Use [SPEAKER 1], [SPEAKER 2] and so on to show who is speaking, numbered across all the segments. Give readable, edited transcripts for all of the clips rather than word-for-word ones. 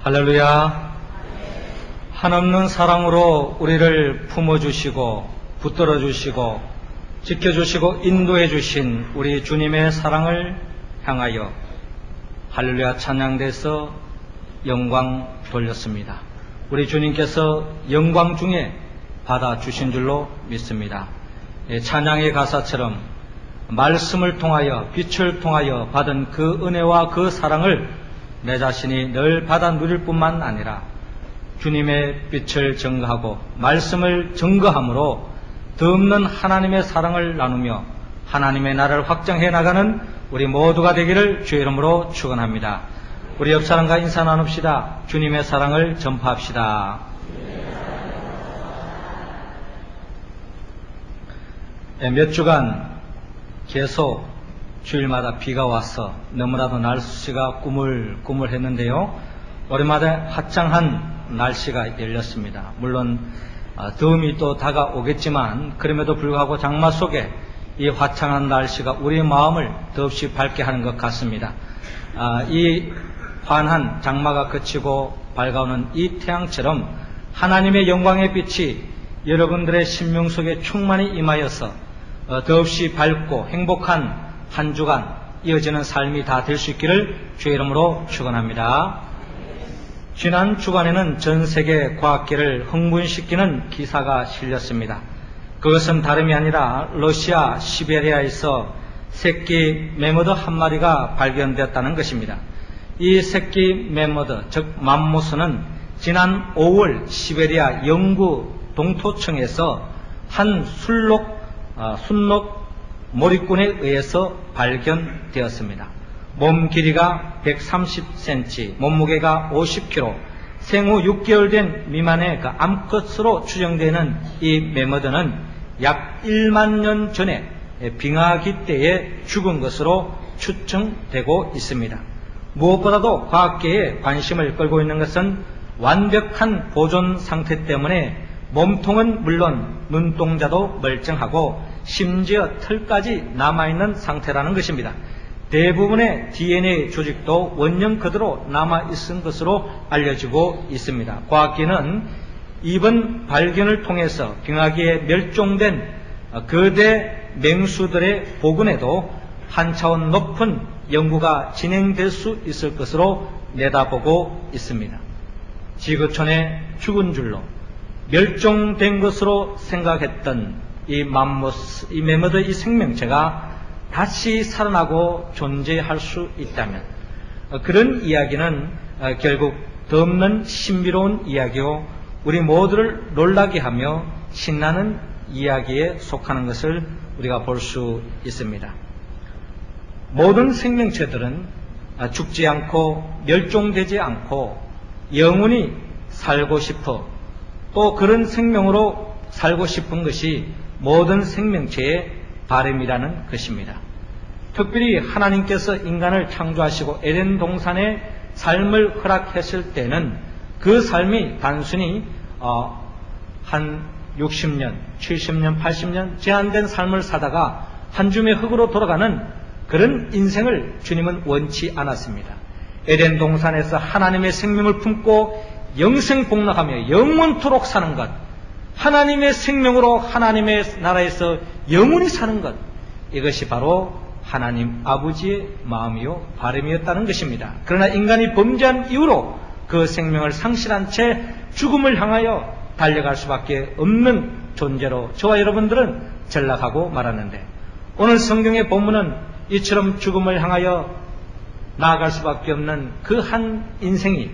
[SPEAKER 1] 할렐루야. 한없는 사랑으로 우리를 품어주시고 붙들어주시고 지켜주시고 인도해주신 우리 주님의 사랑을 향하여 할렐루야 찬양돼서 영광 돌렸습니다. 우리 주님께서 영광 중에 받아주신 줄로 믿습니다. 찬양의 가사처럼 말씀을 통하여 빛을 통하여 받은 그 은혜와 그 사랑을 내 자신이 늘 받아 누릴 뿐만 아니라 주님의 빛을 증거하고 말씀을 증거함으로 더없는 하나님의 사랑을 나누며 하나님의 나라를 확장해 나가는 우리 모두가 되기를 주의 이름으로 축원합니다. 우리 옆 사람과 인사 나눕시다. 주님의 사랑을 전파합시다. 몇 주간 계속 주일마다 비가 와서 너무나도 날씨가 꾸물꾸물했는데요. 오랜만에 화창한 날씨가 열렸습니다. 물론 더움이 또 다가오겠지만 그럼에도 불구하고 장마 속에 이 화창한 날씨가 우리의 마음을 더없이 밝게 하는 것 같습니다. 이 환한 장마가 그치고 밝아오는 이 태양처럼 하나님의 영광의 빛이 여러분들의 심령 속에 충만히 임하여서 더없이 밝고 행복한 한 주간 이어지는 삶이 다 될 수 있기를 주의 이름으로 축원합니다. 지난 주간에는 전 세계 과학계를 흥분시키는 기사가 실렸습니다. 그것은 다름이 아니라 러시아 시베리아에서 새끼 매머드 한 마리가 발견되었다는 것입니다. 이 새끼 매머드, 즉 맘모스는 지난 5월 시베리아 영구 동토층에서 한 순록 몰입꾼에 의해서 발견되었습니다. 몸 길이가 130cm, 몸무게가 50kg, 생후 6개월 된 미만의 암컷으로 추정되는 이 매머드는 약 1만 년 전에 빙하기 때에 죽은 것으로 추정되고 있습니다. 무엇보다도 과학계에 관심을 끌고 있는 것은 완벽한 보존 상태 때문에 몸통은 물론 눈동자도 멀쩡하고 심지어 털까지 남아있는 상태라는 것입니다. 대부분의 DNA 조직도 원형 그대로 남아있은 것으로 알려지고 있습니다. 과학계는 이번 발견을 통해서 빙하기에 멸종된 거대 맹수들의 복원에도 한 차원 높은 연구가 진행될 수 있을 것으로 내다보고 있습니다. 지구촌에 죽은 줄로 멸종된 것으로 생각했던 이 맘모스, 이 매머드 이 생명체가 다시 살아나고 존재할 수 있다면 그런 이야기는 결국 더없는 신비로운 이야기요 우리 모두를 놀라게 하며 신나는 이야기에 속하는 것을 우리가 볼 수 있습니다. 모든 생명체들은 죽지 않고 멸종되지 않고 영원히 살고 싶어 또 그런 생명으로 살고 싶은 것이 모든 생명체의 바람이라는 것입니다. 특별히 하나님께서 인간을 창조하시고 에덴 동산에 삶을 허락했을 때는 그 삶이 단순히 한 60년, 70년, 80년 제한된 삶을 사다가 한 줌의 흙으로 돌아가는 그런 인생을 주님은 원치 않았습니다. 에덴 동산에서 하나님의 생명을 품고 영생복락하며 영원토록 사는 것, 하나님의 생명으로 하나님의 나라에서 영원히 사는 것, 이것이 바로 하나님 아버지의 마음이요 바람이었다는 것입니다. 그러나 인간이 범죄한 이후로 그 생명을 상실한 채 죽음을 향하여 달려갈 수밖에 없는 존재로 저와 여러분들은 전락하고 말았는데, 오늘 성경의 본문은 이처럼 죽음을 향하여 나아갈 수밖에 없는 그 한 인생이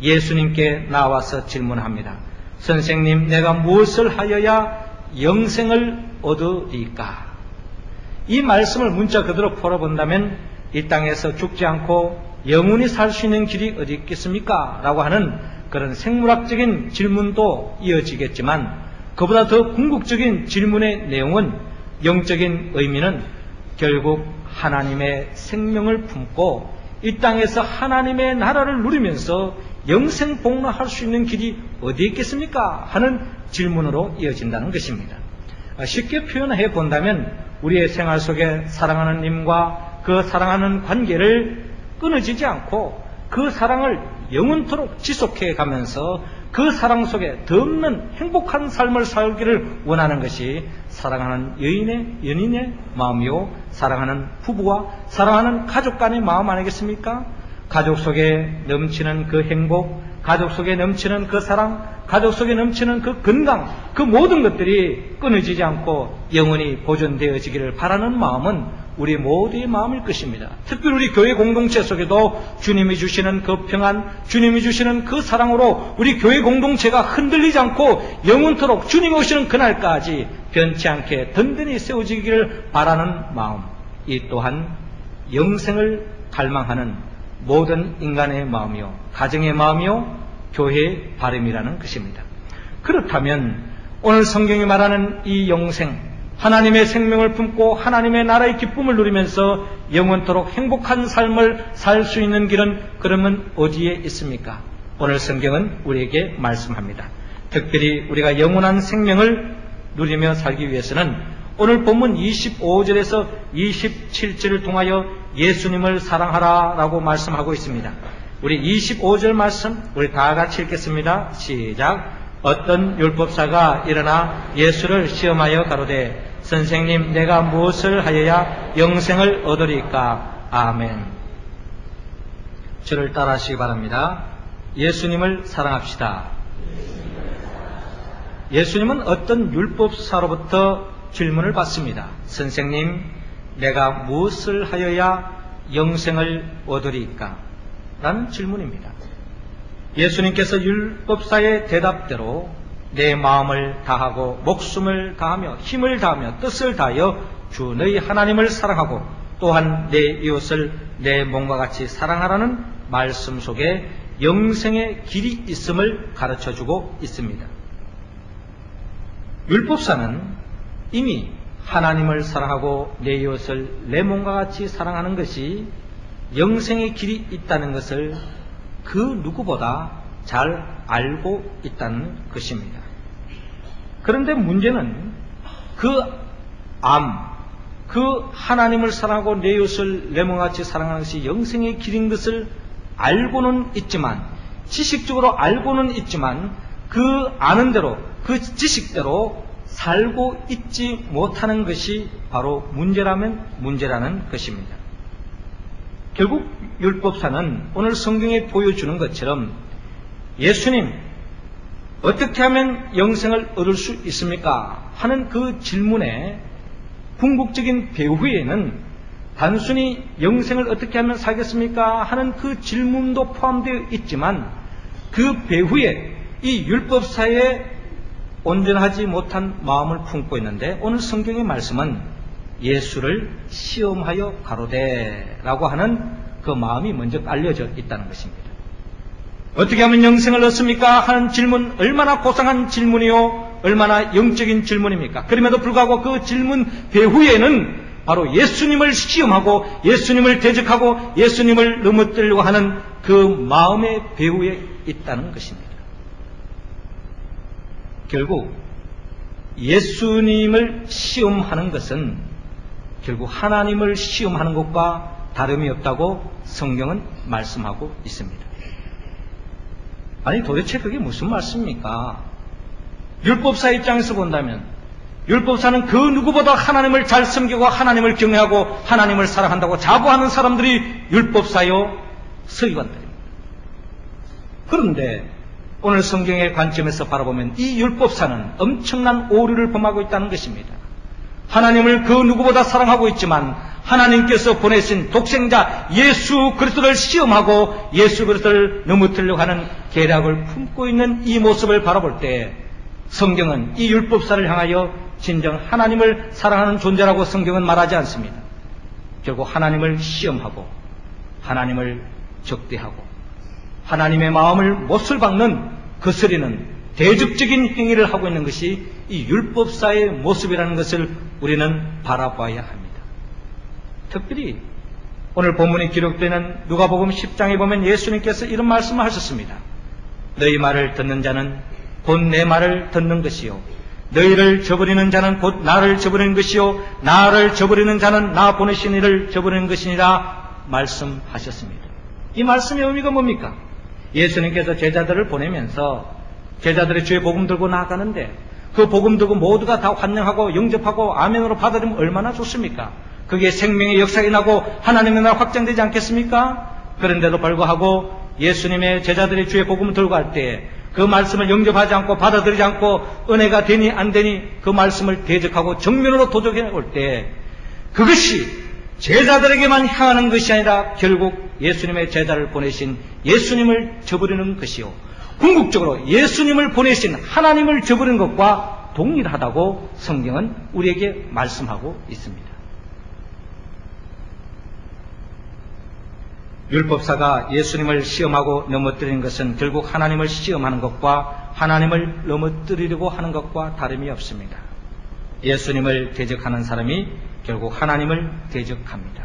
[SPEAKER 1] 예수님께 나와서 질문합니다. 선생님, 내가 무엇을 하여야 영생을 얻으리까? 이 말씀을 문자 그대로 풀어본다면 이 땅에서 죽지 않고 영원히 살 수 있는 길이 어디 있겠습니까? 라고 하는 그런 생물학적인 질문도 이어지겠지만, 그보다 더 궁극적인 질문의 내용은, 영적인 의미는 결국 하나님의 생명을 품고 이 땅에서 하나님의 나라를 누리면서 영생복락할 수 있는 길이 어디 있겠습니까? 하는 질문으로 이어진다는 것입니다. 쉽게 표현해 본다면 우리의 생활 속에 사랑하는 님과 그 사랑하는 관계를 끊어지지 않고 그 사랑을 영원토록 지속해 가면서 그 사랑 속에 더없는 행복한 삶을 살기를 원하는 것이 사랑하는 연인의 마음이요, 사랑하는 부부와 사랑하는 가족 간의 마음 아니겠습니까? 가족 속에 넘치는 그 행복, 가족 속에 넘치는 그 사랑, 가족 속에 넘치는 그 건강, 그 모든 것들이 끊어지지 않고 영원히 보존되어지기를 바라는 마음은 우리 모두의 마음일 것입니다. 특별히 우리 교회 공동체 속에도 주님이 주시는 그 평안, 주님이 주시는 그 사랑으로 우리 교회 공동체가 흔들리지 않고 영원토록 주님이 오시는 그날까지 변치 않게 든든히 세워지기를 바라는 마음, 이 또한 영생을 갈망하는 모든 인간의 마음이요, 가정의 마음이요, 교회의 바람이라는 것입니다. 그렇다면 오늘 성경이 말하는 이 영생, 하나님의 생명을 품고 하나님의 나라의 기쁨을 누리면서 영원토록 행복한 삶을 살 수 있는 길은 그러면 어디에 있습니까? 오늘 성경은 우리에게 말씀합니다. 특별히 우리가 영원한 생명을 누리며 살기 위해서는 오늘 본문 25절에서 27절을 통하여 예수님을 사랑하라 라고 말씀하고 있습니다. 우리 25절 말씀 우리 다 같이 읽겠습니다. 시작. 어떤 율법사가 일어나 예수를 시험하여 가로되 선생님, 내가 무엇을 하여야 영생을 얻으리까? 아멘. 저를 따라하시기 바랍니다. 예수님을 사랑합시다. 예수님은 어떤 율법사로부터 질문을 받습니다. 선생님, 내가 무엇을 하여야 영생을 얻으리까? 라는 질문입니다. 예수님께서 율법사의 대답대로 내 마음을 다하고 목숨을 다하며 힘을 다하며 뜻을 다하여 주 너희 하나님을 사랑하고 또한 내 이웃을 내 몸과 같이 사랑하라는 말씀 속에 영생의 길이 있음을 가르쳐주고 있습니다. 율법사는 이미 하나님을 사랑하고 내 이웃을 내 몸과 같이 사랑하는 것이 영생의 길이 있다는 것을 그 누구보다 잘 알고 있다는 것입니다. 그런데 문제는 그 하나님을 사랑하고 내 이웃을 내 몸과 같이 사랑하는 것이 영생의 길인 것을 알고는 있지만, 지식적으로 알고는 있지만 그 아는 대로, 그 지식대로 살고 있지 못하는 것이 바로 문제라는 것입니다. 결국 율법사는 오늘 성경에 보여주는 것처럼 예수님, 어떻게 하면 영생을 얻을 수 있습니까? 하는 그 질문에 궁극적인 배후에는 단순히 영생을 어떻게 하면 살겠습니까? 하는 그 질문도 포함되어 있지만 그 배후에 이 율법사에 온전하지 못한 마음을 품고 있는데 오늘 성경의 말씀은 예수를 시험하여 가로되라고 하는 그 마음이 먼저 알려져 있다는 것입니다. 어떻게 하면 영생을 얻습니까? 하는 질문, 얼마나 고상한 질문이요, 얼마나 영적인 질문입니까? 그럼에도 불구하고 그 질문 배후에는 바로 예수님을 시험하고 예수님을 대적하고 예수님을 넘어뜨리려고 하는 그 마음의 배후에 있다는 것입니다. 결국 예수님을 시험하는 것은 결국 하나님을 시험하는 것과 다름이 없다고 성경은 말씀하고 있습니다. 아니 도대체 그게 무슨 말씀입니까? 율법사 입장에서 본다면 율법사는 그 누구보다 하나님을 잘 섬기고 하나님을 경외하고 하나님을 사랑한다고 자부하는 사람들이 율법사요 서기관들입니다. 그런데 오늘 성경의 관점에서 바라보면 이 율법사는 엄청난 오류를 범하고 있다는 것입니다. 하나님을 그 누구보다 사랑하고 있지만 하나님께서 보내신 독생자 예수 그리스도를 시험하고 예수 그리스도를 넘어뜨리려고 하는 계략을 품고 있는 이 모습을 바라볼 때 성경은 이 율법사를 향하여 진정 하나님을 사랑하는 존재라고 성경은 말하지 않습니다. 결국 하나님을 시험하고 하나님을 적대하고 하나님의 마음을 못을 박는 거스리는 대적적인 행위를 하고 있는 것이 이 율법사의 모습이라는 것을 우리는 바라봐야 합니다. 특별히 오늘 본문에 기록되는 누가복음 10장에 보면 예수님께서 이런 말씀을 하셨습니다. 너희 말을 듣는 자는 곧 내 말을 듣는 것이요 너희를 저버리는 자는 곧 나를 저버리는 것이요 나를 저버리는 자는 나 보내신 이를 저버리는 것이니라 말씀하셨습니다. 이 말씀의 의미가 뭡니까? 예수님께서 제자들을 보내면서 제자들의 주의 복음 들고 나아가는데 그 복음 들고 모두가 다 환영하고 영접하고 아멘으로 받아들이면 얼마나 좋습니까? 그게 생명의 역사가 나고 하나님의 나라 확장되지 않겠습니까? 그런데도 불구하고 예수님의 제자들이 주의 복음을 들고 갈 때 그 말씀을 영접하지 않고 받아들이지 않고 은혜가 되니 안 되니 그 말씀을 대적하고 정면으로 도적해 올 때 그것이 제자들에게만 향하는 것이 아니라 결국 예수님의 제자를 보내신 예수님을 저버리는 것이요, 궁극적으로 예수님을 보내신 하나님을 저버리는 것과 동일하다고 성경은 우리에게 말씀하고 있습니다. 율법사가 예수님을 시험하고 넘어뜨리는 것은 결국 하나님을 시험하는 것과 하나님을 넘어뜨리려고 하는 것과 다름이 없습니다. 예수님을 대적하는 사람이 결국 하나님을 대적합니다.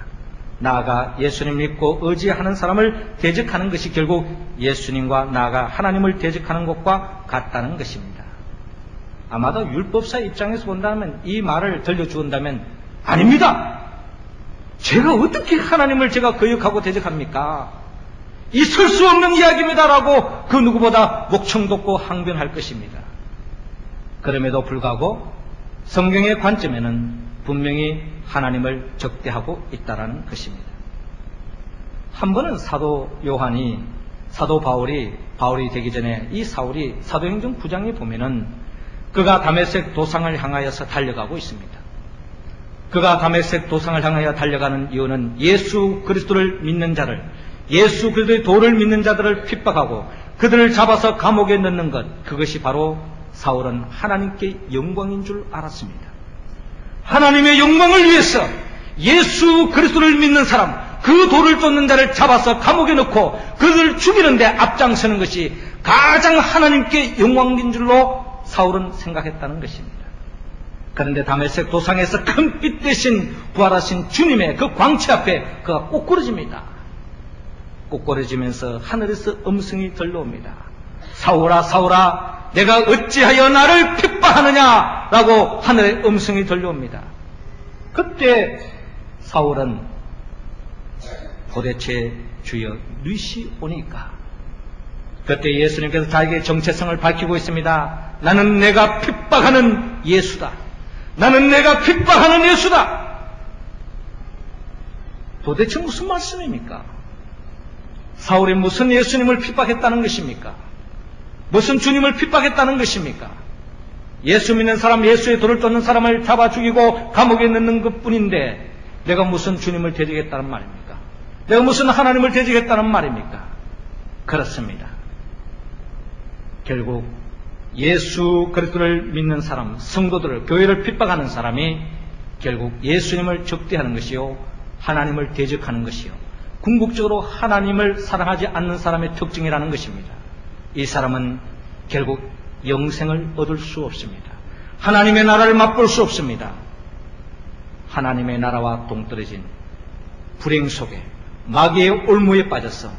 [SPEAKER 1] 나아가 예수님 믿고 의지하는 사람을 대적하는 것이 결국 예수님과 나아가 하나님을 대적하는 것과 같다는 것입니다. 아마도 율법사 입장에서 본다면 이 말을 들려주온다면 아닙니다. 제가 어떻게 하나님을 제가 거역하고 대적합니까? 있을 수 없는 이야기입니다라고 그 누구보다 목청 돋고 항변할 것입니다. 그럼에도 불구하고 성경의 관점에는 분명히 하나님을 적대하고 있다는 것입니다. 한 번은 사도 요한이, 사도 바울이 되기 전에 이 사울이 사도행전 9장에 보면은 그가 다메섹 도상을 향하여서 달려가고 있습니다. 그가 다메섹 도상을 향하여 달려가는 이유는 예수 그리스도를 믿는 자를, 예수 그리스도의 도를 믿는 자들을 핍박하고 그들을 잡아서 감옥에 넣는 것, 그것이 바로 사울은 하나님께 영광인 줄 알았습니다. 하나님의 영광을 위해서 예수 그리스도를 믿는 사람, 그 도를 쫓는 자를 잡아서 감옥에 넣고 그들을 죽이는데 앞장서는 것이 가장 하나님께 영광인 줄로 사울은 생각했다는 것입니다. 그런데 다메섹 도상에서 큰 빛 대신 부활하신 주님의 그 광채 앞에 그가 꼬꾸러집니다. 꼬꾸러지면서 하늘에서 음성이 들려옵니다. 사울아 사울아 내가 어찌하여 나를 핍박하느냐라고 하늘의 음성이 들려옵니다. 그때 사울은 도대체 주여 누이시 오니까, 그때 예수님께서 자기의 정체성을 밝히고 있습니다. 나는 내가 핍박하는 예수다. 나는 내가 핍박하는 예수다. 도대체 무슨 말씀입니까? 사울이 무슨 예수님을 핍박했다는 것입니까? 무슨 주님을 핍박했다는 것입니까? 예수 믿는 사람, 예수의 도를 쫓는 사람을 잡아 죽이고 감옥에 넣는 것뿐인데 내가 무슨 주님을 대적했다는 말입니까? 내가 무슨 하나님을 대적했다는 말입니까? 그렇습니다. 결국 예수 그리스도를 믿는 사람, 성도들을, 교회를 핍박하는 사람이 결국 예수님을 적대하는 것이요, 하나님을 대적하는 것이요, 궁극적으로 하나님을 사랑하지 않는 사람의 특징이라는 것입니다. 이 사람은 결국 영생을 얻을 수 없습니다. 하나님의 나라를 맛볼 수 없습니다. 하나님의 나라와 동떨어진 불행 속에, 마귀의 올무에 빠져서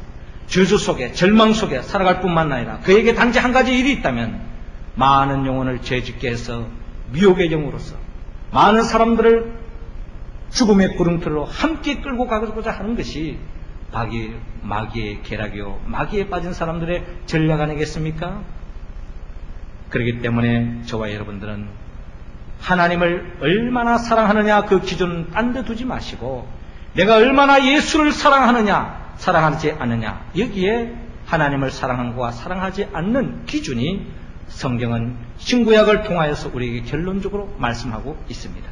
[SPEAKER 1] 저주 속에, 절망 속에 살아갈 뿐만 아니라 그에게 단지 한 가지 일이 있다면 많은 영혼을 죄짓게 해서 미혹의 영으로서 많은 사람들을 죽음의 구름틀로 함께 끌고 가고자 하는 것이 마귀의 계략이요, 마귀에 빠진 사람들의 전략 아니겠습니까? 그렇기 때문에 저와 여러분들은 하나님을 얼마나 사랑하느냐 그 기준은 딴 데 두지 마시고 내가 얼마나 예수를 사랑하느냐, 사랑하지 않느냐, 여기에 하나님을 사랑하는 것과 사랑하지 않는 기준이 성경은 신구약을 통하여서 우리에게 결론적으로 말씀하고 있습니다.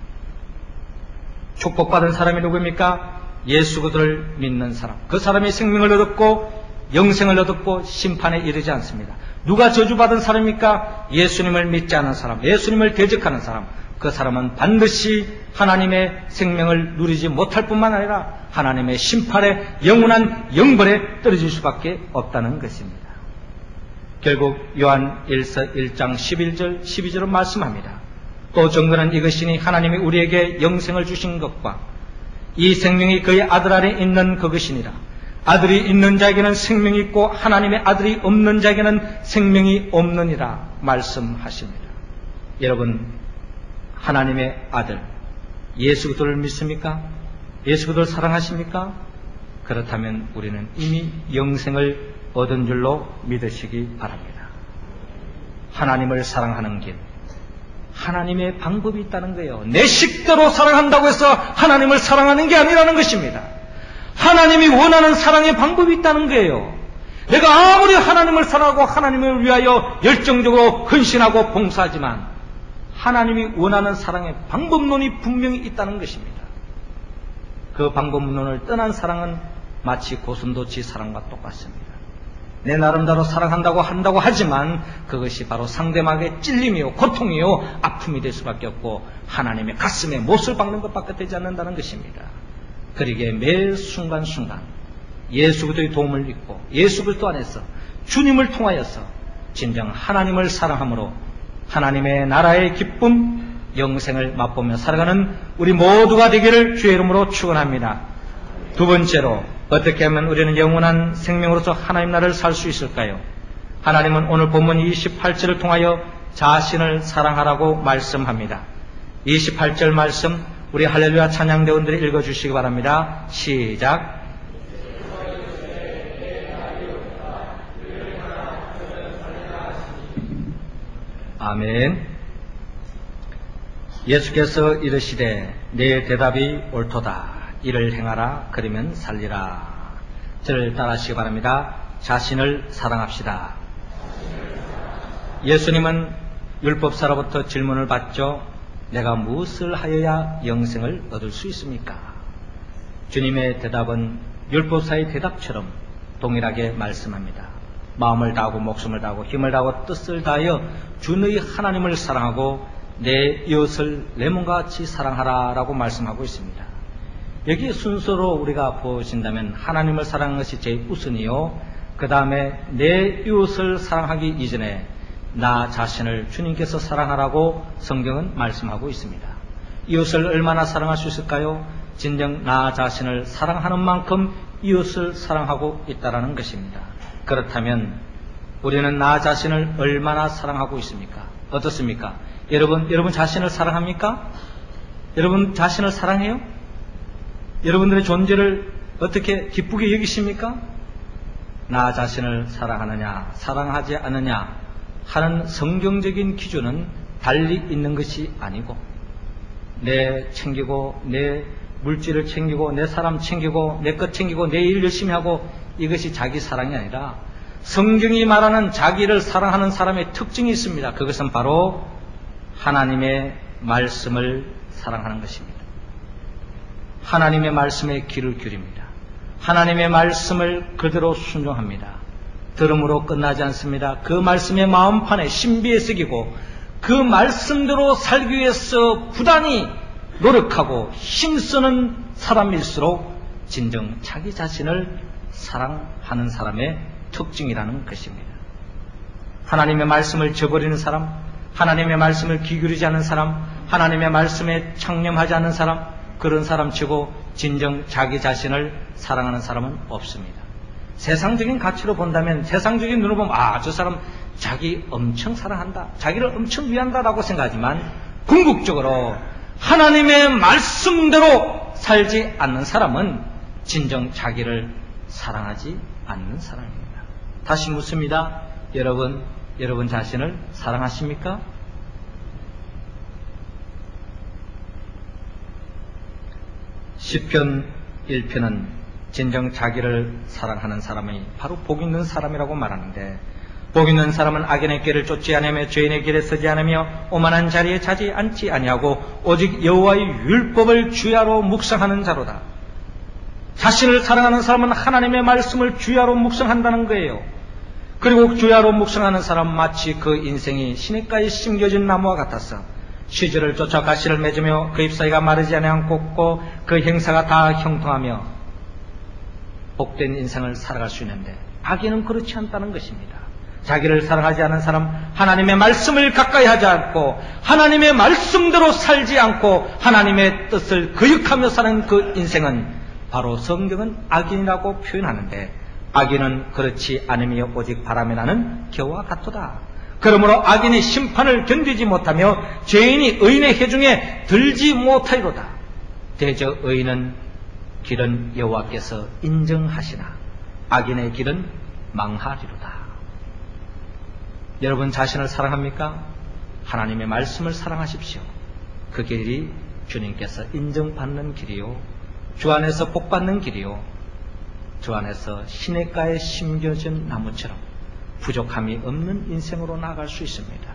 [SPEAKER 1] 축복받은 사람이 누구입니까? 예수 그리스도를 믿는 사람. 그 사람이 생명을 얻었고 영생을 얻었고 심판에 이르지 않습니다. 누가 저주받은 사람입니까? 예수님을 믿지 않는 사람, 예수님을 대적하는 사람. 그 사람은 반드시 하나님의 생명을 누리지 못할 뿐만 아니라 하나님의 심판에 영원한 영벌에 떨어질 수밖에 없다는 것입니다. 결국 요한 1장 11절 12절은 말씀합니다. 또 증거는 이것이니 하나님이 우리에게 영생을 주신 것과 이 생명이 그의 아들 안에 있는 그것이니라. 아들이 있는 자에게는 생명이 있고 하나님의 아들이 없는 자에게는 생명이 없느니라 말씀하십니다. 여러분, 하나님의 아들 예수 그리스도를 믿습니까? 예수 그리스도를 사랑하십니까? 그렇다면 우리는 이미 영생을 얻은 줄로 믿으시기 바랍니다. 하나님을 사랑하는 길, 하나님의 방법이 있다는 거예요. 내 식대로 사랑한다고 해서 하나님을 사랑하는 게 아니라는 것입니다. 하나님이 원하는 사랑의 방법이 있다는 거예요. 내가 아무리 하나님을 사랑하고 하나님을 위하여 열정적으로 헌신하고 봉사하지만 하나님이 원하는 사랑의 방법론이 분명히 있다는 것입니다. 그 방법론을 떠난 사랑은 마치 고슴도치 사랑과 똑같습니다. 내 나름대로 사랑한다고 한다고 하지만 그것이 바로 상대방의 찔림이요 고통이요 아픔이 될 수밖에 없고 하나님의 가슴에 못을 박는 것밖에 되지 않는다는 것입니다. 그러기에 매 순간순간 예수 그리스도의 도움을 입고 예수 그리스도 안에서 주님을 통하여서 진정 하나님을 사랑함으로 하나님의 나라의 기쁨 영생을 맛보며 살아가는 우리 모두가 되기를 주의 이름으로 축원합니다. 두 번째로 어떻게 하면 우리는 영원한 생명으로서 하나님 나라를 살 수 있을까요? 하나님은 오늘 본문 28절을 통하여 자신을 사랑하라고 말씀합니다. 28절 말씀 우리 할렐루야 찬양대원들이 읽어주시기 바랍니다. 시작. 아멘. 예수께서 이르시되 내 대답이 옳도다. 이를 행하라. 그러면 살리라. 저를 따라하시기 바랍니다. 자신을 사랑합시다. 예수님은 율법사로부터 질문을 받죠. 내가 무엇을 하여야 영생을 얻을 수 있습니까? 주님의 대답은 율법사의 대답처럼 동일하게 말씀합니다. 마음을 다하고 목숨을 다하고 힘을 다하고 뜻을 다하여 주 너희 하나님을 사랑하고 내 이웃을 내 몸과 같이 사랑하라 라고 말씀하고 있습니다. 여기 순서로 우리가 보신다면 하나님을 사랑하는 것이 제일 우선이요, 그 다음에 내 이웃을 사랑하기 이전에 나 자신을 주님께서 사랑하라고 성경은 말씀하고 있습니다. 이웃을 얼마나 사랑할 수 있을까요? 진정 나 자신을 사랑하는 만큼 이웃을 사랑하고 있다는 것입니다. 그렇다면 우리는 나 자신을 얼마나 사랑하고 있습니까? 어떻습니까? 여러분 자신을 사랑합니까? 여러분 자신을 사랑해요? 여러분들의 존재를 어떻게 기쁘게 여기십니까? 나 자신을 사랑하느냐 사랑하지 않느냐 하는 성경적인 기준은 달리 있는 것이 아니고, 내 챙기고 내 물질을 챙기고 내 사람 챙기고 내 것 챙기고 내 일 열심히 하고 이것이 자기 사랑이 아니라 성경이 말하는 자기를 사랑하는 사람의 특징이 있습니다. 그것은 바로 하나님의 말씀을 사랑하는 것입니다. 하나님의 말씀에 귀를 기울입니다. 하나님의 말씀을 그대로 순종합니다. 들음으로 끝나지 않습니다. 그 말씀의 마음판에 신비에 새기고 그 말씀대로 살기 위해서 부단히 노력하고 힘쓰는 사람일수록 진정 자기 자신을 사랑하는 사람의 특징이라는 것입니다. 하나님의 말씀을 저버리는 사람, 하나님의 말씀을 귀 기울이지 않는 사람, 하나님의 말씀에 창념하지 않는 사람, 그런 사람 치고 진정 자기 자신을 사랑하는 사람은 없습니다. 세상적인 가치로 본다면, 세상적인 눈으로 보면 저 사람 자기 엄청 사랑한다, 자기를 엄청 위한다라고 생각하지만 궁극적으로 하나님의 말씀대로 살지 않는 사람은 진정 자기를 사랑하지 않는 사람입니다. 다시 묻습니다. 여러분 자신을 사랑하십니까? 시편 1편은 진정 자기를 사랑하는 사람이 바로 복 있는 사람이라고 말하는데, 복 있는 사람은 악인의 길을 쫓지 않으며 죄인의 길에 서지 않으며 오만한 자리에 자지 않지 아니하고 오직 여호와의 율법을 주야로 묵상하는 자로다. 자신을 사랑하는 사람은 하나님의 말씀을 주야로 묵상한다는 거예요. 그리고 주야로 묵상하는 사람은 마치 그 인생이 시냇가에 심겨진 나무와 같아서 시절을 쫓아 가시를 맺으며 그 잎사귀가 마르지 않고 그 행사가 다 형통하며 복된 인생을 살아갈 수 있는데, 악인은 그렇지 않다는 것입니다. 자기를 사랑하지 않은 사람, 하나님의 말씀을 가까이 하지 않고 하나님의 말씀대로 살지 않고 하나님의 뜻을 거역하며 사는 그 인생은 바로 성경은 악인이라고 표현하는데, 악인은 그렇지 않으며 오직 바람에 나는 겨와 같도다. 그러므로 악인이 심판을 견디지 못하며 죄인이 의인의 해중에 들지 못하리로다. 대저 의인은 길은 여호와께서 인정하시나 악인의 길은 망하리로다. 여러분 자신을 사랑합니까? 하나님의 말씀을 사랑하십시오. 그 길이 주님께서 인정받는 길이요, 주 안에서 복받는 길이요, 주 안에서 시냇가에 심겨진 나무처럼 부족함이 없는 인생으로 나아갈 수 있습니다.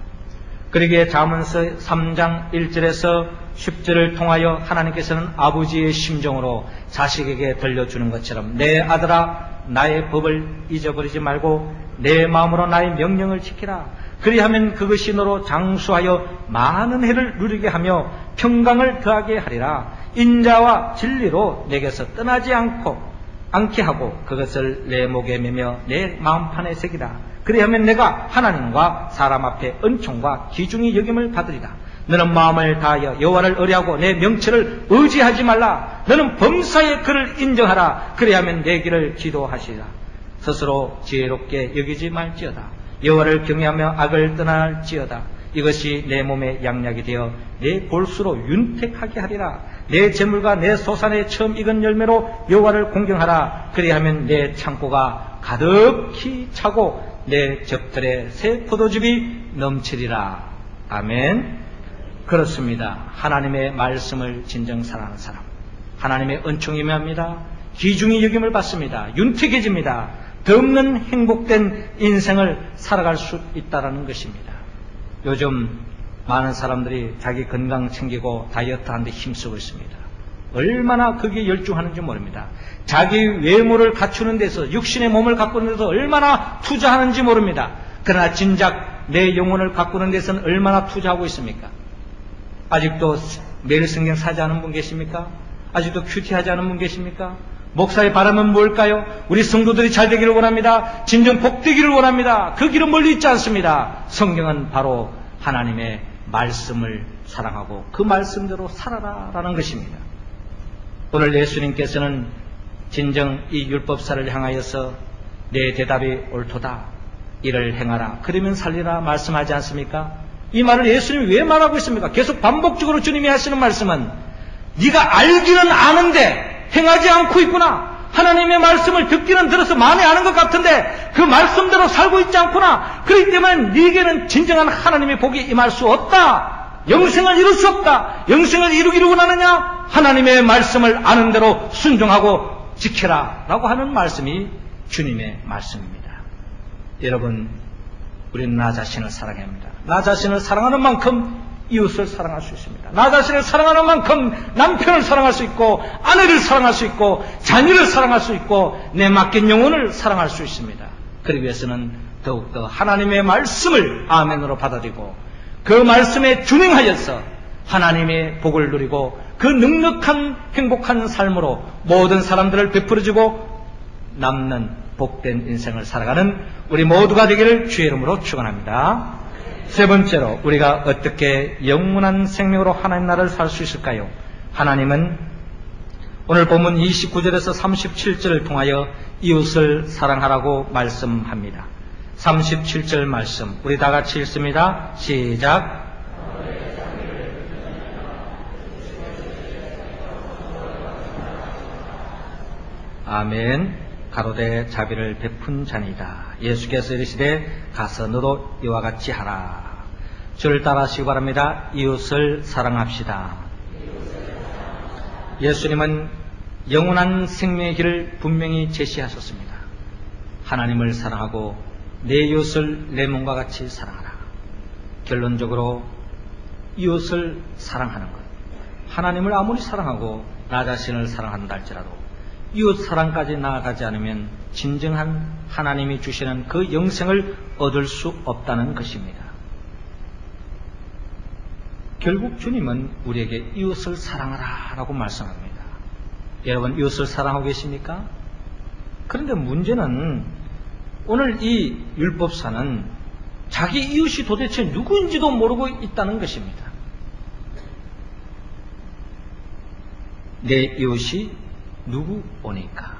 [SPEAKER 1] 그러기에 잠언서 3장 1절에서 10절을 통하여 하나님께서는 아버지의 심정으로 자식에게 들려주는 것처럼 내 아들아 나의 법을 잊어버리지 말고 내 마음으로 나의 명령을 지키라. 그리하면 그것이 너로 장수하여 많은 해를 누리게 하며 평강을 더하게 하리라. 인자와 진리로 내게서 떠나지 않게 하고 그것을 내 목에 매며 내 마음판에 새기라. 그리하면 내가 하나님과 사람 앞에 은총과 귀중히 여김을 받으리라. 너는 마음을 다하여 여호와를 의뢰하고 내 명철을 의지하지 말라. 너는 범사의 그를 인정하라. 그리하면 내 길을 기도하시라. 스스로 지혜롭게 여기지 말지어다. 여호와를 경외하며 악을 떠날지어다. 이것이 내 몸에 양약이 되어 내 골수로 윤택하게 하리라. 내 재물과 내 소산의 처음 익은 열매로 여호와를 공경하라. 그리하면 내 창고가 가득히 차고 내 젖들에 새 포도즙이 넘치리라. 아멘. 그렇습니다. 하나님의 말씀을 진정 사랑하는 사람, 하나님의 은총이 임합니다. 귀중히 여김을 받습니다. 윤택해집니다. 덧없는 행복된 인생을 살아갈 수 있다는 것입니다. 요즘 많은 사람들이 자기 건강 챙기고 다이어트 하는데 힘쓰고 있습니다. 얼마나 거기에 열중하는지 모릅니다. 자기 외모를 갖추는 데서, 육신의 몸을 가꾸는 데서 얼마나 투자하는지 모릅니다. 그러나 진작 내 영혼을 가꾸는 데서는 얼마나 투자하고 있습니까? 아직도 매일 성경 사지 않은 분 계십니까? 아직도 큐티하지 않은 분 계십니까? 목사의 바람은 뭘까요? 우리 성도들이 잘 되기를 원합니다. 진정 복되기를 원합니다. 그 길은 멀리 있지 않습니다. 성경은 바로 하나님의 말씀을 사랑하고 그 말씀대로 살아라라는 것입니다. 오늘 예수님께서는 진정 이 율법사를 향하여서 내 대답이 옳도다, 이를 행하라, 그러면 살리라 말씀하지 않습니까? 이 말을 예수님이 왜 말하고 있습니까? 계속 반복적으로 주님이 하시는 말씀은 네가 알기는 아는데 행하지 않고 있구나. 하나님의 말씀을 듣기는 들어서 많이 아는 것 같은데 그 말씀대로 살고 있지 않구나. 그렇기 때문에 네게는 진정한 하나님의 복이 임할 수 없다. 영생을 이룰 수 없다. 영생을 이루기를 원하느냐? 하나님의 말씀을 아는 대로 순종하고 지켜라 라고 하는 말씀이 주님의 말씀입니다. 여러분, 우리는 나 자신을 사랑해야 합니다. 나 자신을 사랑하는 만큼 이웃을 사랑할 수 있습니다. 나 자신을 사랑하는 만큼 남편을 사랑할 수 있고, 아내를 사랑할 수 있고, 자녀를 사랑할 수 있고, 내 맡긴 영혼을 사랑할 수 있습니다. 그러기 위해서는 더욱더 하나님의 말씀을 아멘으로 받아들이고 그 말씀에 준행하여서 하나님의 복을 누리고 그 넉넉한 행복한 삶으로 모든 사람들을 베풀어주고 남는 복된 인생을 살아가는 우리 모두가 되기를 주의 이름으로 축원합니다. 세 번째로, 우리가 어떻게 영원한 생명으로 하나님 나라를 살 수 있을까요? 하나님은 오늘 본문 29절에서 37절을 통하여 이웃을 사랑하라고 말씀합니다. 37절 말씀 우리 다 같이 읽습니다. 시작. 아멘. 가로되 자비를 베푼 자니이다. 예수께서 이르시되 가서 너도 이와 같이 하라. 주를 따라하시기 바랍니다. 이웃을 사랑합시다. 예수님은 영원한 생명의 길을 분명히 제시하셨습니다. 하나님을 사랑하고 내 이웃을 내 몸과 같이 사랑하라. 결론적으로 이웃을 사랑하는 것, 하나님을 아무리 사랑하고 나 자신을 사랑한다 할지라도 이웃 사랑까지 나아가지 않으면 진정한 하나님이 주시는 그 영생을 얻을 수 없다는 것입니다. 결국 주님은 우리에게 이웃을 사랑하라 라고 말씀합니다. 여러분, 이웃을 사랑하고 계십니까? 그런데 문제는 오늘 이 율법사는 자기 이웃이 도대체 누구인지도 모르고 있다는 것입니다. 내 이웃이 누구오니까?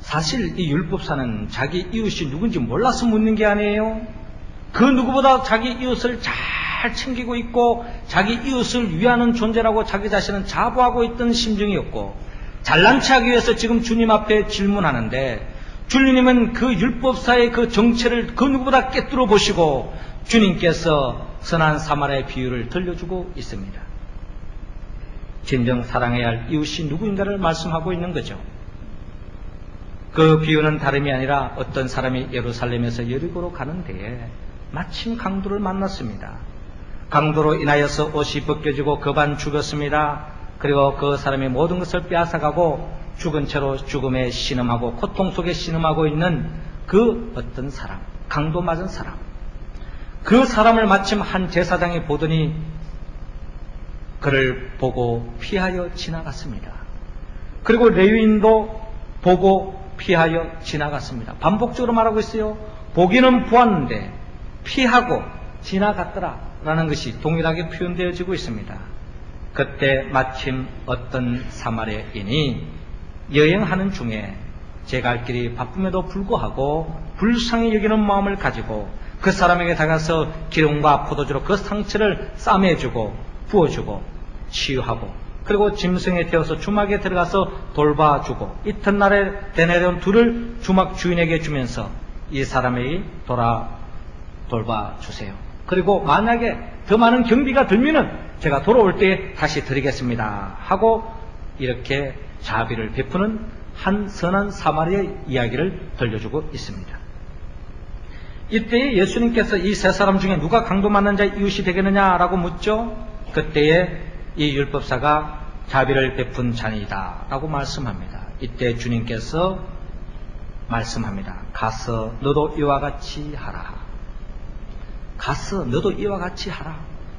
[SPEAKER 1] 사실 이 율법사는 자기 이웃이 누군지 몰라서 묻는 게 아니에요. 그 누구보다 자기 이웃을 잘 챙기고 있고 자기 이웃을 위하는 존재라고 자기 자신은 자부하고 있던 심정이었고, 잘난 체하기 위해서 지금 주님 앞에 질문하는데 주님은 그 율법사의 그 정체를 그 누구보다 꿰뚫어 보시고 주님께서 선한 사마리아의 비유를 들려주고 있습니다. 진정 사랑해야 할 이웃이 누구인가를 말씀하고 있는 거죠. 그 비유는 다름이 아니라 어떤 사람이 예루살렘에서 여리고로 가는 데에 마침 강도를 만났습니다. 강도로 인하여서 옷이 벗겨지고 급한 죽었습니다. 그리고 그 사람이 모든 것을 빼앗아가고 죽은 채로 죽음에 신음하고 고통 속에 신음하고 있는 그 어떤 사람, 강도 맞은 사람. 그 사람을 마침 한 제사장이 보더니 그를 보고 피하여 지나갔습니다. 그리고 레위인도 보고 피하여 지나갔습니다. 반복적으로 말하고 있어요. 보기는 보았는데 피하고 지나갔더라 라는 것이 동일하게 표현되어지고 있습니다. 그때 마침 어떤 사마리아인이 여행하는 중에 제 갈 길이 바쁨에도 불구하고 불쌍히 여기는 마음을 가지고 그 사람에게 다가서 기름과 포도주로 그 상처를 싸매주고 부어주고 치유하고 그리고 짐승에 태워서 주막에 들어가서 돌봐주고 이튿날에 되내려온 둘을 주막 주인에게 주면서 이 사람에게 돌봐주세요. 그리고 만약에 더 많은 경비가 들면은 제가 돌아올 때 다시 드리겠습니다 하고 이렇게 자비를 베푸는 한 선한 사마리아의 이야기를 들려주고 있습니다. 이때에 예수님께서 이 세 사람 중에 누가 강도 맞는 자의 이웃이 되겠느냐라고 묻죠. 그때에 이 율법사가 자비를 베푼 자니이다 라고 말씀합니다. 이때 주님께서 말씀합니다. 가서 너도 이와 같이 하라. 가서 너도 이와 같이 하라.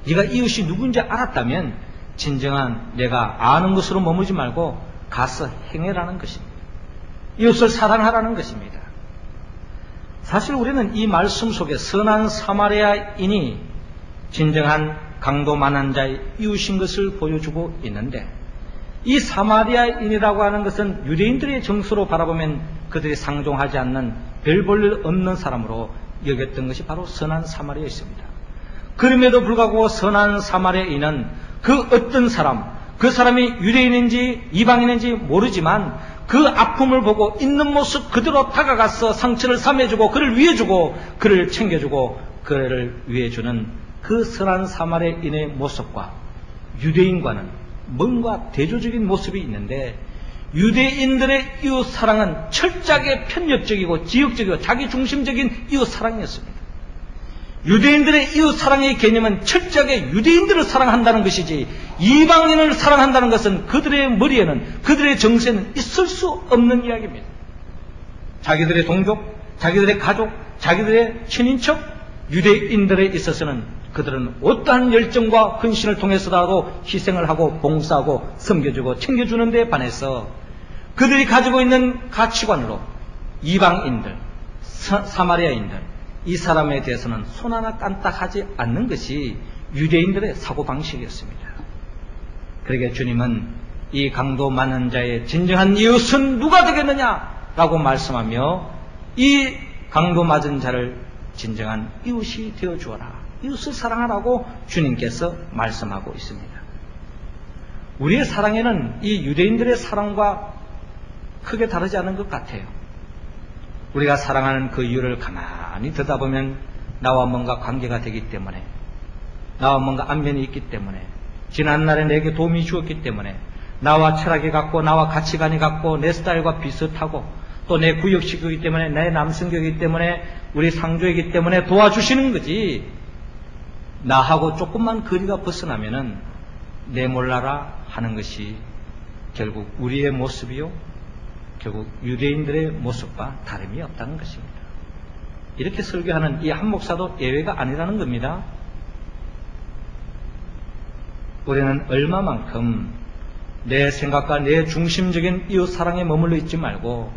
[SPEAKER 1] 네가 이웃이 누군지 알았다면 진정한 내가 아는 것으로 머무지 말고 가서 행해라는 것입니다. 이웃을 사랑하라는 것입니다. 사실 우리는 이 말씀 속에 선한 사마리아인이 진정한 강도 만한 자의 이웃인 것을 보여주고 있는데 이 사마리아인이라고 하는 것은 유대인들의 정서로 바라보면 그들이 상종하지 않는 별 볼 일 없는 사람으로 여겼던 것이 바로 선한 사마리아였습니다. 그럼에도 불구하고 선한 사마리아인은 그 어떤 사람, 그 사람이 유대인인지 이방인인지 모르지만 그 아픔을 보고 있는 모습 그대로 다가가서 상처를 싸매주고 그를 위해주고 그를 챙겨주고 그를 위해주는 그 선한 사마리아인의 모습과 유대인과는 뭔가 대조적인 모습이 있는데 유대인들의 이웃 사랑은 철저하게 편협적이고 지역적이고 자기중심적인 이웃 사랑이었습니다. 유대인들의 이웃 사랑의 개념은 철저하게 유대인들을 사랑한다는 것이지 이방인을 사랑한다는 것은 그들의 머리에는 그들의 정세는 있을 수 없는 이야기입니다. 자기들의 동족, 자기들의 가족, 자기들의 친인척, 유대인들에 있어서는 그들은 어떠한 열정과 헌신을 통해서라도 희생을 하고 봉사하고 섬겨주고 챙겨주는 데 반해서 그들이 가지고 있는 가치관으로 이방인들, 사마리아인들 이 사람에 대해서는 손 하나 깐딱하지 않는 것이 유대인들의 사고방식이었습니다. 그러게 주님은 이 강도 많은 자의 진정한 이웃은 누가 되겠느냐라고 말씀하며 이 강도 맞은 자를 진정한 이웃이 되어주어라. 이웃을 사랑하라고 주님께서 말씀하고 있습니다. 우리의 사랑에는 이 유대인들의 사랑과 크게 다르지 않은 것 같아요. 우리가 사랑하는 그 이유를 가만히 듣다보면 나와 뭔가 관계가 되기 때문에 나와 뭔가 안면이 있기 때문에 지난날에 내게 도움이 주었기 때문에 나와 철학이 같고 나와 가치관이 같고 내 스타일과 비슷하고 또 내 구역식이기 때문에 내 남성격이기 때문에 우리 상조이기 때문에 도와주시는 거지 나하고 조금만 거리가 벗어나면은 내 몰라라 하는 것이 결국 우리의 모습이요 결국 유대인들의 모습과 다름이 없다는 것입니다. 이렇게 설교하는 이 한 목사도 예외가 아니라는 겁니다. 우리는 얼마만큼 내 생각과 내 중심적인 이웃 사랑에 머물러 있지 말고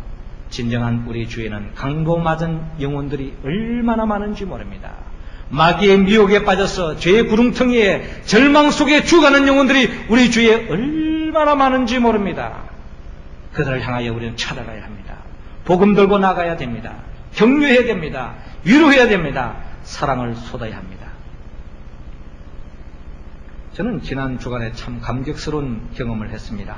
[SPEAKER 1] 진정한 우리 주위에는 강도 맞은 영혼들이 얼마나 많은지 모릅니다. 마귀의 미혹에 빠져서 죄의 구렁텅이에 절망 속에 죽어가는 영혼들이 우리 주위에 얼마나 많은지 모릅니다. 그들을 향하여 우리는 찾아가야 합니다. 복음 들고 나가야 됩니다. 격려해야 됩니다. 위로해야 됩니다. 사랑을 쏟아야 합니다. 저는 지난 주간에 참 감격스러운 경험을 했습니다.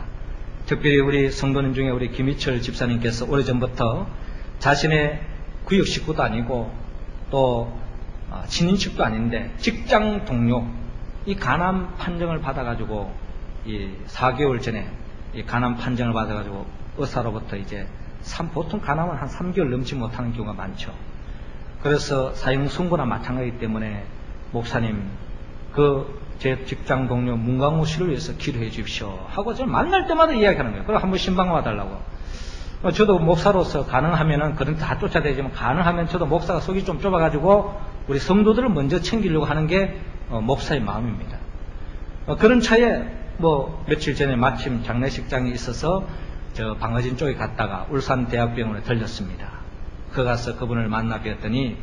[SPEAKER 1] 특별히 우리 성도님 중에 우리 김희철 집사님께서 오래전부터 자신의 구역 식구도 아니고 또 친인척도 아닌데 직장 동료 이 간암 판정을 받아가지고 이 4개월 전에 이 간암 판정을 받아가지고 의사로부터 이제 보통 간암은 한 3개월 넘지 못하는 경우가 많죠. 그래서 사형 선고나 마찬가지이기 때문에 목사님 제 직장 동료 문강호 씨를 위해서 기도해 주십시오 하고 저를 만날 때마다 이야기하는 거예요. 그럼 한번 신방 와달라고. 저도 목사로서 가능하면은 그런 다 쫓아다니지만 가능하면 저도 목사가 속이 좀 좁아가지고 우리 성도들을 먼저 챙기려고 하는 게 목사의 마음입니다. 그런 차에 며칠 전에 마침 장례식장이 있어서 저 방어진 쪽에 갔다가 울산대학병원에 들렸습니다. 그 가서 그분을 만나 뵀더니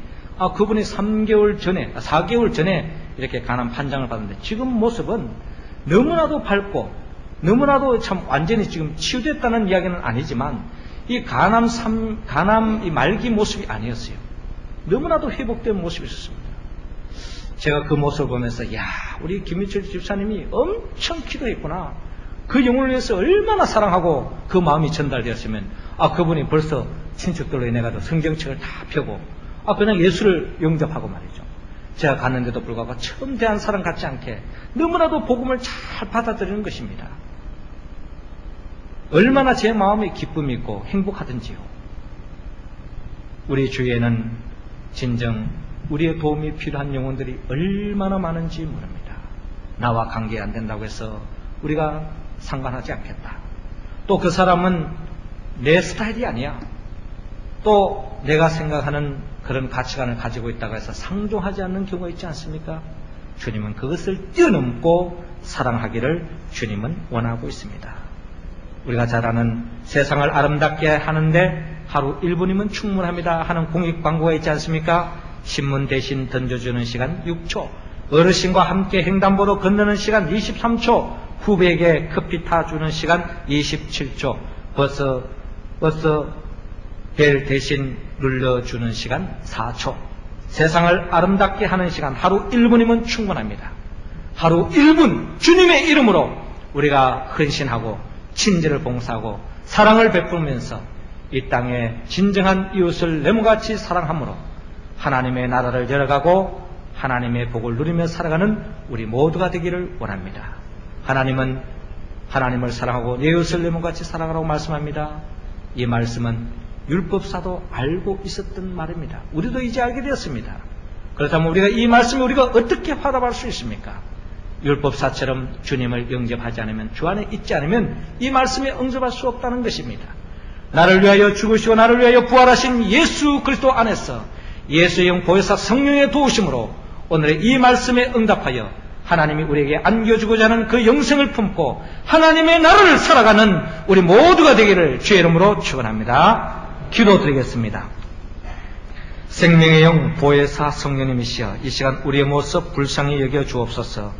[SPEAKER 1] 그분이 4개월 전에 이렇게 간암 판정을 받았는데 지금 모습은 너무나도 밝고 너무나도 참 완전히 지금 치유됐다는 이야기는 아니지만 이 간암 이 말기 모습이 아니었어요. 너무나도 회복된 모습이 있었습니다. 제가 그 모습을 보면서 우리 김민철 집사님이 엄청 기도했구나. 그 영혼을 위해서 얼마나 사랑하고 그 마음이 전달되었으면 그분이 벌써 친척들로 인해가지고 성경책을 다 펴고 그냥 예수를 영접하고 말이죠. 제가 갔는데도 불구하고 처음 대한 사람 같지 않게 너무나도 복음을 잘 받아들이는 것입니다. 얼마나 제 마음에 기쁨이 있고 행복하든지요. 우리 주위에는 진정 우리의 도움이 필요한 영혼들이 얼마나 많은지 모릅니다. 나와 관계 안 된다고 해서 우리가 상관하지 않겠다. 또 그 사람은 내 스타일이 아니야. 또 내가 생각하는 그런 가치관을 가지고 있다고 해서 상종하지 않는 경우가 있지 않습니까? 주님은 그것을 뛰어넘고 사랑하기를 주님은 원하고 있습니다. 우리가 잘 아는 세상을 아름답게 하는데 하루 1분이면 충분합니다 하는 공익 광고가 있지 않습니까? 신문 대신 던져주는 시간 6초, 어르신과 함께 횡단보도 건너는 시간 23초, 후배에게 커피 타주는 시간 27초, 버스 벨 대신 눌러주는 시간 4초. 세상을 아름답게 하는 시간 하루 1분이면 충분합니다. 하루 1분 주님의 이름으로 우리가 헌신하고 친절을 봉사하고 사랑을 베풀면서 이 땅에 진정한 이웃을 내모같이 사랑함으로 하나님의 나라를 열어가고 하나님의 복을 누리며 살아가는 우리 모두가 되기를 원합니다. 하나님은 하나님을 사랑하고 내 이웃을 내모같이 사랑하라고 말씀합니다. 이 말씀은 율법사도 알고 있었던 말입니다. 우리도 이제 알게 되었습니다. 그렇다면 우리가 이 말씀을 우리가 어떻게 화답할 수 있습니까? 율법사처럼 주님을 영접하지 않으면, 주 안에 있지 않으면 이 말씀에 응접할 수 없다는 것입니다. 나를 위하여 죽으시고 나를 위하여 부활하신 예수 그리스도 안에서 예수의 영 보혜사 성령의 도우심으로 오늘의 이 말씀에 응답하여 하나님이 우리에게 안겨주고자 하는 그 영생을 품고 하나님의 나라를 살아가는 우리 모두가 되기를 주의 이름으로 축원합니다. 기도드리겠습니다. 생명의 영 보혜사 성령님이시여 이 시간 우리의 모습 불쌍히 여겨 주옵소서.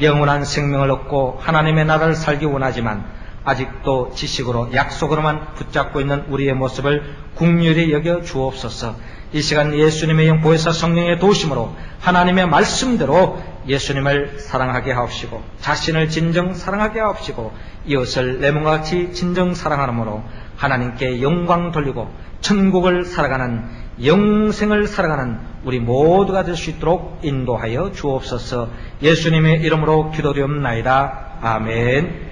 [SPEAKER 1] 영원한 생명을 얻고 하나님의 나라를 살기 원하지만 아직도 지식으로 약속으로만 붙잡고 있는 우리의 모습을 긍휼히 여겨 주옵소서. 이 시간 예수님의 영 보혜사 성령의 도우심으로 하나님의 말씀대로 예수님을 사랑하게 하옵시고 자신을 진정 사랑하게 하옵시고 이웃을 내 몸과 같이 진정 사랑하므로 하나님께 영광 돌리고 천국을 살아가는 영생을 살아가는 우리 모두가 될 수 있도록 인도하여 주옵소서. 예수님의 이름으로 기도드리옵나이다. 아멘.